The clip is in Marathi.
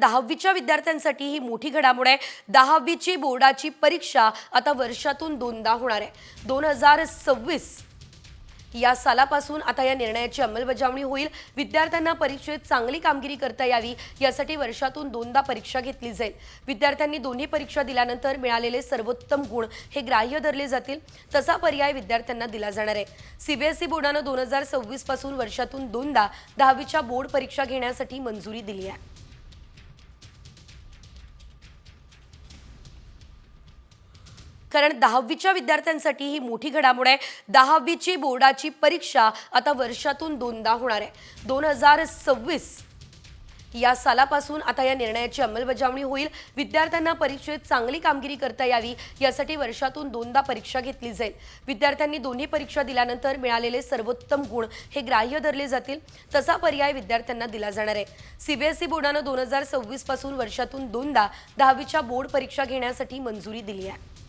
10वीच्या विद्यार्थ्यांसाठी ही मोठी घडामोड आहे। 10वीची बोर्डाची परीक्षा आता वर्षातून दोनदा होणार आहे। 2026 या सालापासून आता या निर्णयाची अंमलबजावणी होईल। विद्यार्थ्यांना परीक्षेत चांगली कामगिरी करता यावी यासाठी वर्षातून दोनदा परीक्षा घेतली जाईल। विद्यार्थ्यांनी दोन्ही परीक्षा दिल्यानंतर मिळालेले सर्वोत्तम गुण हे ग्राह्य धरले जातील। तसा पर्याय विद्यार्थ्यांना दिला जाणार आहे। सीबीएसई बोर्डाने 2026 पासून वर्षातून दोनदा 10वीच्या बोर्ड परीक्षा घेण्यासाठी मंजुरी दिली आहे। कारण 10वीच्या विद्यार्थ्यांसाठी ही मोठी घडामोड आहे। 10वीची बोर्डाची परीक्षा आता वर्षातून दोनदा होणार आहे। 2026 या सालापासून आता या निर्णयाची अंमलबजावणी होईल। विद्यार्थ्यांना परीक्षेत चांगली कामगिरी करता यावी यासाठी वर्षातून दोनदा परीक्षा घेतली जाईल। विद्यार्थ्यांनी दोन्ही परीक्षा दिल्यानंतर मिळालेले सर्वोत्तम गुण हे ग्राह्य धरले जातील। तसा पर्याय विद्यार्थ्यांना दिला जाणार आहे। सीबीएसई बोर्डाने 2026 पासून वर्षातून दोनदा 10वीच्या बोर्ड परीक्षा घेण्यासाठी मंजुरी दिली आहे।